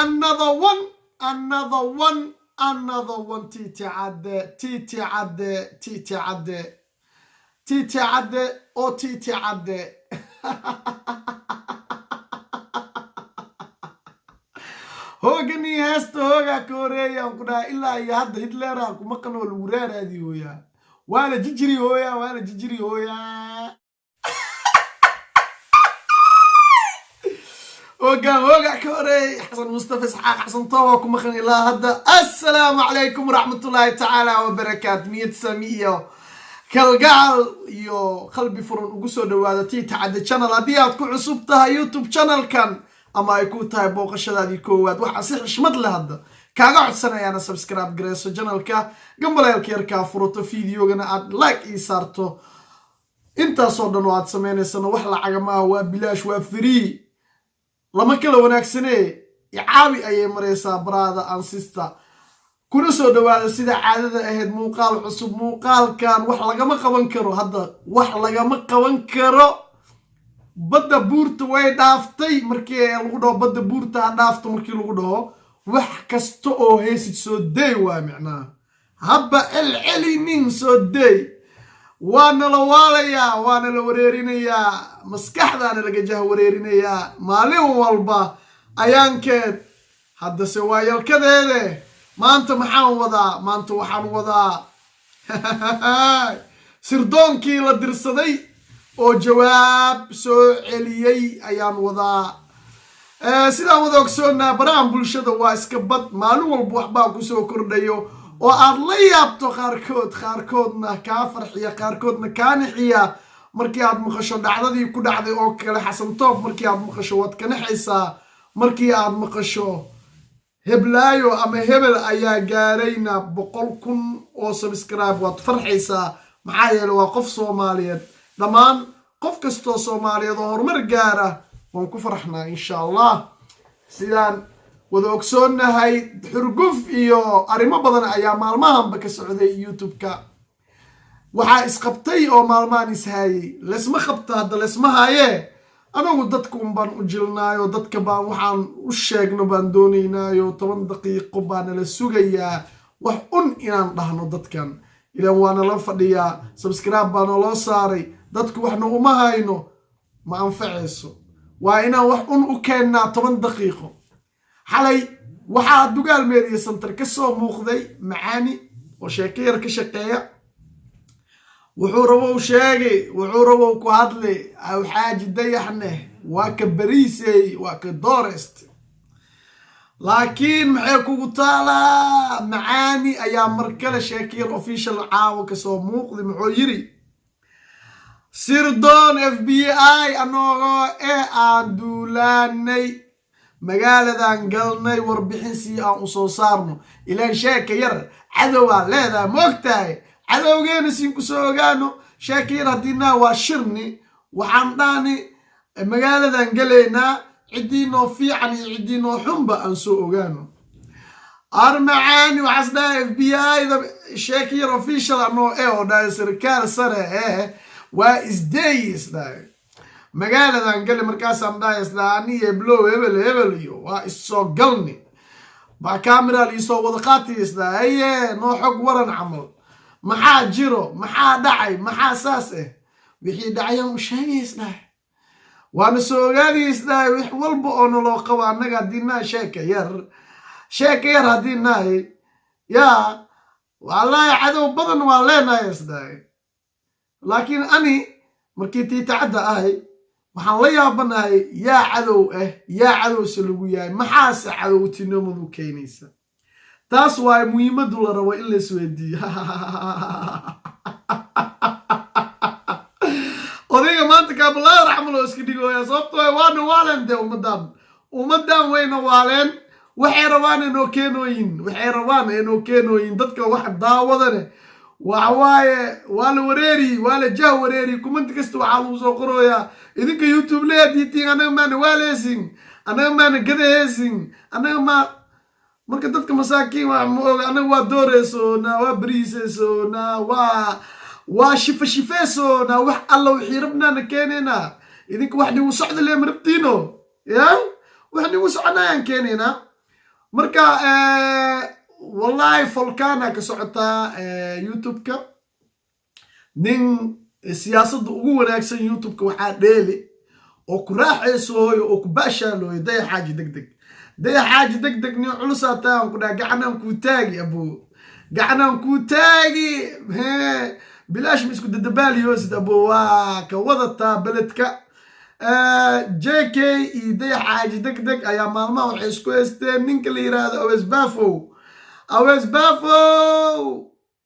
another one تيتي عدي او تيتي عدي هوغني هست هوغا كوريا وكنا إلا يهد هتلر كما كانوا الورار هذه هويا ولا ججري هويا هوغا كوري حسن مصطفى اسحاق حسن طوى كما كان إلا هدا. السلام عليكم ورحمة الله تعالى وبركاته. مية سامية كالقال يو قلبي فرن وقصو دوادا تيتي عدي channel هدي أتكو عصوبتها يوتيوب channel كان أما يكون تاي بوقشة هذه كواد waxaa si xishmad leh hadda kaaga codsanayaana subscribe gareyso channelka gambalelka yarka furto fiidiyogana aad like ii saarto intaasoo dhan aad sameeynaysan wax lacag ma waa bilaash waa free lama kala wanaagsanee caawi ayay mareysaa brother and sister kuna soo dhawaada sida caadada ahayd muuqaal cusub muuqaalkan wax lagama qaban karo hadda wax lagama qaban karo badda buurta way dhaaftay markii lagu dhaho badda buurta dhaafto markii lagu dhaho wax kasta oo heesid soo day waa macnaa habba celinin soo day waana la waalayaa waana la wareerinayaa maskaxdaana laga jah wareerinayaa maalin walba ayaankeed hadda se waa yalkadeede maanta waxaan wadaa sirdoonkii la dirsaday oo jawaab soo celiyay ayaan wadaa sidaan wada ogsoonnaa barahan bulshada waa iska bad maalin walba waxbaa ku soo kordhayo oo aad la yaabto qaarkoodna kaa farxiya qaarkoodna kaa nixiya markii aad maqasho dhacdadii ku dhacday oo kale xasan toob markii aad maqasho waad ka naxaysaa markii aad maqasho heblaayo ama hebel ayaa gaarayna 100,000 oo subscribe waad farxaysaa maxaa yeelay waa qof Soomaaliyeed dhammaan qof kastoo Soomaaliyeed oo horumar gaara waan ku faraxnaa insha Allah sidaan wada ogsoonnahay xurguf iyo arrimo badan ayaa maalmahanba ka socday YouTube-ka waxaa isqabtay oo maalmahan ishayay lesma qabta hadda lesma haye anagu dadku baan u jilnaayo dadka baan waxaan u sheegno baan doonaynaayo 10 daqiiqo baan la sugayaa wax inaan dhahno dadkan ilaan waana la fadhiyaa subscribe baan loo saaray dadku waxna uma hayno ma anfacayso waa inaan wax u keenaa 10 daqiiqo xalay waxaa dugaal meeriye center ka soo muuqday macaani oo sheekayar ka shaqeeya wuxuu rabo ku hadlay aw xaaji dayaxne waa ka bariisay waa ka doorest laakiin maxay kugu taalaa macaani ayaa markale sheekayar official caawa ka soo muuqday muxuu yiri sirdoon FBI anagoo aan duulaanay magaaladan galnay warbixin si aan u soo saarno ilaan sheekayar cadowaa leedahay moogtahay cadowgeena siin ku soo ogaano sheekayar haddiina waa shirni waxaan dhaani magaaladan galaynaa cidiinoo fiican iyo cidiinoo xunba aan soo ogaano armacaani waxaas dhaha FBI da sheekayar official anoo oo dhahay sarkaal sare waa isdays dhahay magaaladan gali markaasaan dhahay islaaniye blow hebel iyo waa isoo galni baa camera liisoo wada qaatiyisda haye noo xog waran camal maxaa jiro maxaa dhacay maxaa saas wixii dhacayaan u sheegaysdaa waana soo ogaadaysdaa wax walba oo naloo qabo annaga haddiinaa sheekayar haddiinahay yaa wallaahi cadow badan waa leenahay isdaa laakiin ani markii tiitacadda ahay waxaan la yaabanahay yaa cadow se lagu yahay maxaase cadowtinimadu keenaysa taas waa muhiimadu la rabo in la isweydiiyo odayga maanta kaabalaha raxmalo iska dhigooya sababtoo waana waaleen dee ummadan wayna waaleen waxay rabaan inoo keenooyin dadka wax daawadane waxawaaye waa la wareeri waa la jah wareeri kumanti kasta waxaa lagu soo qorooyaa idinka YouTube leediitiin anaga maana waaleysin anaga maana gadaheysin anaga marka dadka masaakiin waa ma oga anaga waa dooreysoona waa bariiseysoona waa shifeysona wax alla wixii rabnaana keenayna idinka wax nigu socda lee marabtiino ya wax nigu soconayaan keenayna marka wallahi volcana ka socota youtube-ka nin siyaasadda ugu wanaagsan youtube-ka waxaa dheeli oo ku raaxaysooyo oo ku baashaalooyo Dayax Xaaji Degdeg Dayax Xaaji Degdeg nin culusaa taan ku dhaha gacanaan kuu taagi abuu gacanaan kuu taagi bilaash ma isku dadabaaliyosid abuu waa ka wadataa beledka JK iyo Dayax Xaaji Degdeg ayaa maalmaha waxay isku haysteen ninka la yiraahdo Awees Baafow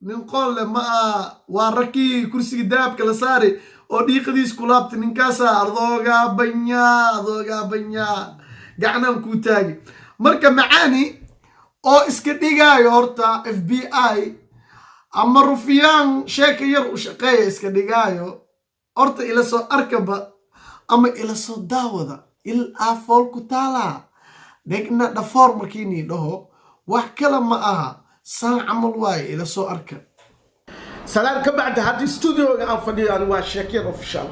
nin qolle ma ah waa rakii kursiga daabka la saari oo dhiiqadiis ku laabtay ninkaasa adoogaa banyaa gacanaan kuu taagi marka Macaani oo iska dhigaayo horta FBI ama rufiyaan sheeka yar u shaqeeya iska dhigaayo horta ila soo arkaba ama ila soo daawada il afool ku taala dhegna dhafoor markiinii dhaho wax kale ma aha saan camal waaye ila soo arka سلام كبعد هذا استوديو عن فدي أنا وشاكير أوفيشال.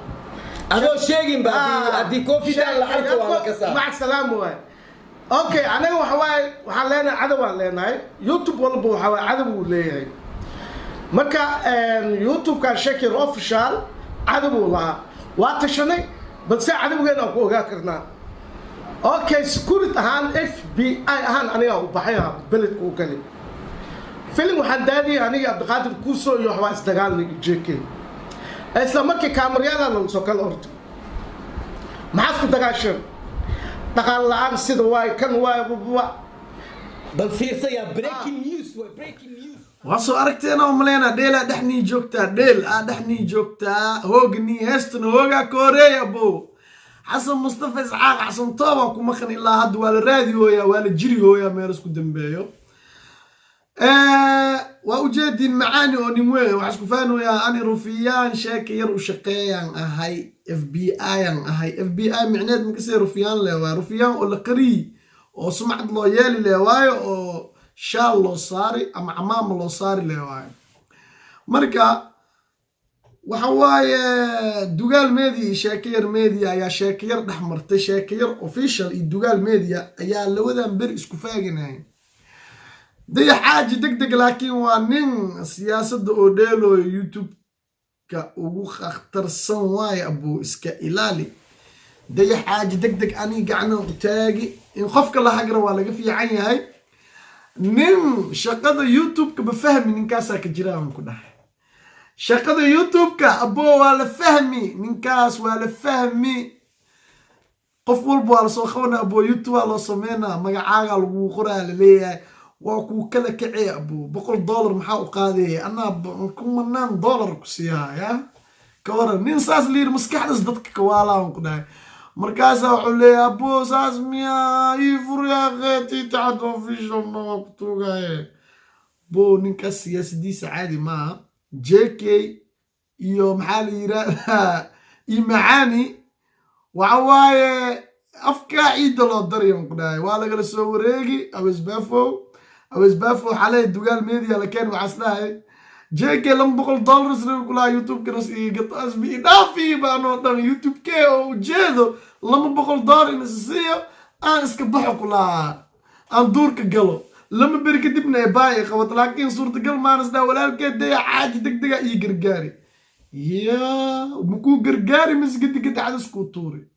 أنا شاكين بدي كوفي ده لحالك ولا كسر. مع السلامة واي. أوكي أنا وحواي وحلينا عدو علينا يوتيوب ولا بو حواي عدو ليه. مركا يوتيوب كان شاكير أوفيشال عدو لها. واتشني بس عدو جينا أقوى كرنا. أوكي سكورة هان FBI هان أنا وبحيها بلد كوكلي. فيلم وحدادي أنا عبد القادر كوسو يحوى استقالني جيكي إسلام مركي كامريانا نمسوك الأرض محاسكو دقاشن دقال العام سيد واي كان واي بل في سيا بريكين نيوز واسو أركتنا وملينا ديلا دحني جوكتا دحني جوكتا هوغني هستن هوغا كوريا بو حسن مصطفى إسحاق حسن طابا كومخن إلا هاد والراديو يا والجريو يا ميرسكو دنبيو وأوجدين معاني ونموه وحسكو فانو يا أني رفيان شاكير وشقيان أهاي FBI أهاي FBI معناد مكسي رفيان لواي رفيان ولا قري وسمعت الله يالي لواي وشال الله صاري أم عمام الله صاري لواي مركا وحواي دوغال ميديا شاكير ميديا يا شاكير دحمرت شاكير اوفيشال دوغال ميديا يا لودان بر اسكو فاغناي Dayax Xaaji Degdeg laakiin waa nin siyaasadda oo dheelo youtube-ka ugu khatarsan waaye abuu iska ilaali Dayax Xaaji Degdeg ani gacno u taagi in qofka la hagra waa laga fiican yahay nin shaqada youtube-ka ba fahmi ninkaasa ka jiraan ku dhahay shaqada youtube-ka abuu waa la fahmi ninkaas waa la fahmi qof walba waa la soo qabanaa abuu youtube waa loo sameynaa magacaaga lagu qoraa la leeyahay وكو كلا كعي أبو $100 محاو قادي أنا كمان $1 كسيها يا كورا نين ساس لير مسكحدس ضدك كوالا ونقناي مركزة وحولي أبو ساس ميا يفر يا غيتي تعدو في شما وقتوغا بو نينكا سياسي دي سعادي ما JK إيو محالي يرا معاني وعواي أفكا عيد الله دريا ونقناي والا قلسو وريقي أوز بافو حالي دوغال ميديا لكان وعسلاهي JK لم $100 سنقولها يوتيوب كنس قطاس بإضافي بانو دان يوتيوب كي وجيدو لم $100 نسيسيو أنا اسكبحو كلها أن دورك قلو لما بريك دبنا باي خوات لكن صورة قل ما نسدا ولا الكيد دي حاجة دقدقة إي قرقاري يا مكو قرقاري مسقد قد عدس كوتوري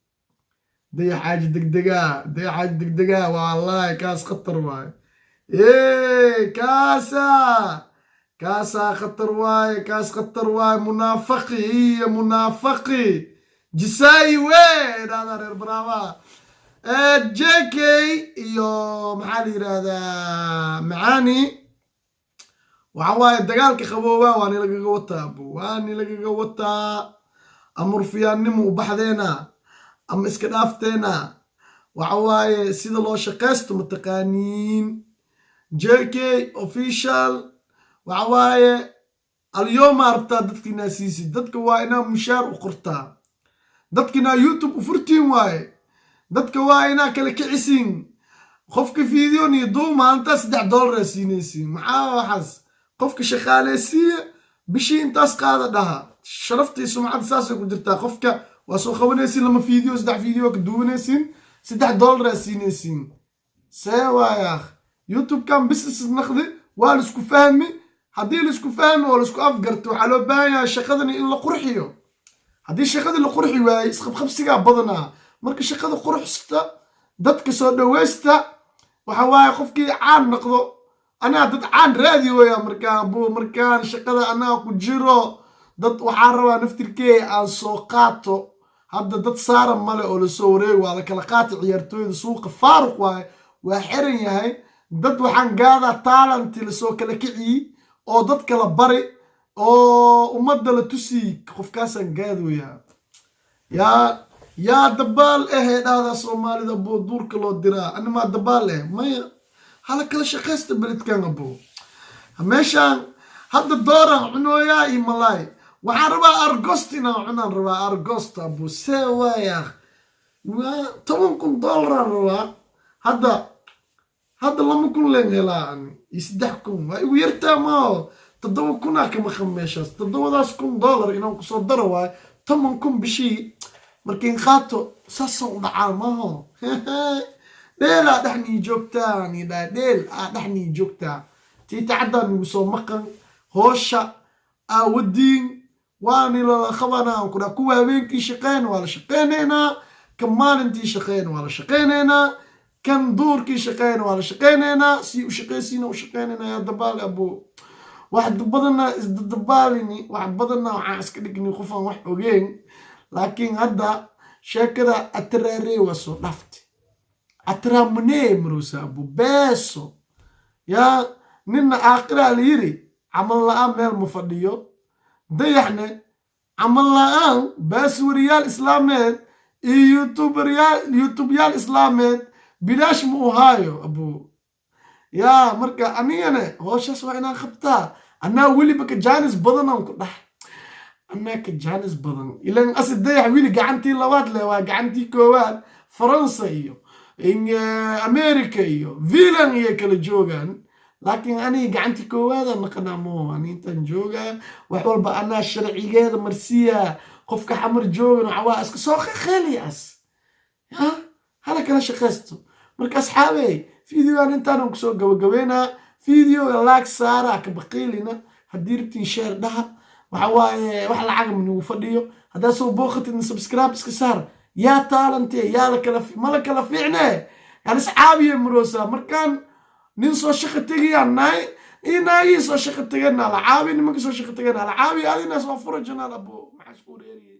دي حاجة دقدقة والله كاس خطر واي ايه كاسا خطر واي كاس خطر واي منافقي جساي وين هذا رير برافا JK iyo maxaa la yiraahdaa Macaani waxa waaye dagaalka qabooba waani lagaga wataa buu waani lagaga wataa amar fiyaannimo u baxdeena ama iska dhaafteena waxa waaye sida loo shaqeysto mataqaaniin JK official waxa waaye اليوم arta dadkina siisi dadka waa ina mushaar u qortaa dadkina YouTube u furtiin waaye dadka waa ina kala kicisin qofka video ni duu maanta $3 siinaysiin maxaa waxas qofka shaqaaleysiya bishii intaas qaada dhaha sharaftii sumcad saasay ku jirtaa qofka waa soo qabanaysiin lama video 3 video ka duwanaysiin $3 siinaysiin sewa ya youtube kan business naqdi waa la isku fahmi haddii la isku fahmi oo la isku afgarto waxaa loo baahan yahay shaqadani in la qurxiyo haddii shaqadii la qurxi waaye isqabqabsigaa badanaa marka shaqada quruxsta dadka soo dhaweysta waxa waaye qofkii caan noqdo anaa dad caan raadi waya markaan shaqada anaa ku jiro dad waxaan rabaa naftirkee aan soo qaato hadda dad saaran male oo lasoo wareego waa la kala qaata ciyaartooyda suuqa faaruq waaye waa xiran yahay dad waxaan gaadaa taalanti lasoo kala kiciyi oo dad kala bari oo ummadda la tusiyi qofkaasaan gaadooyaa yaa dabaal ahee dhahdaa soomaalida boo duurka loo diraa animaa dabaal eh maya hala kala shaqaysta beledkan abo meeshaan hadda dooraan cunooyaa iyo malaay waxaan rabaa argost inaan cunaan rabaa argost abo see waaya $10,000 rabaa hadda 2,000 leen helaa iyo 3,000 waa igu yartaa mao 7,000 kama meeshaas $7,000 inaan kusoo daro waayo 10,000 bishii markiin qaato saasaan u dhacaa maaho dheelaa dhexnii joogtaa nidhaa dheel aa dhexnii joogtaa tiita caddaan nagu soo maqan hoosha aawadiin waani lala qabanaa ku dhaa kuwa habeenkii shaqeyn waa la shaqeynaynaa kan maalintii shaqeyn waa la shaqeynaynaa kan duurkii shaqeyn waa la shaqeynaynaa si u shaqeysiina u shaqeynaynaa yaa dabaal abo wax badanna isdadabaalini wax badanna waxaan iska dhigni qofaan wax ogeyn laakiin hadda sheekada atraaree waa soo dhaftay atramanee marosa abo beeso yaa nina aaqiraa la yiri camal la-aan meel ma fadhiyo dayaxne camal la-aan baaswariyaal islaameed iyo youtubeyaal islaameed bilaash ma u haayo abo yaa marka anigane hooshaas waa inaan qabtaa anaa weliba ka jaanis badanaan ku dhax anaa ka jaanis badan ilan asi dayax wili gacantii labaad leh waa gacantii koowaad faransa iyo america iyo vilan iyo kala joogaan laakiin aniga gacantii koowaada naqanaamo ani intaan joogaa wax walba anaa sharcigeeda marsiya qofka xamar joogan waxawaa iska soo khalias hala kala shaqaysto marka asxaabey fideogan intaanan kusoo gabagabeynaa fideoga laag saara ka baqiilina haddii rabtiin sheer dhaha waxa waaye wax lacaga nagu fadhiyo haddaa soo booqatidna subscribe iska saar yaa taalante yaa mala kala fiicne yani asxaabiya maroosa markaan nin soo shaqo tegayaa naay iyo naagii soo shaqo tegana alacaabi nimanka soo shaqo tegana alacaabi adina soo furo janaal abo maxaa isku reeriye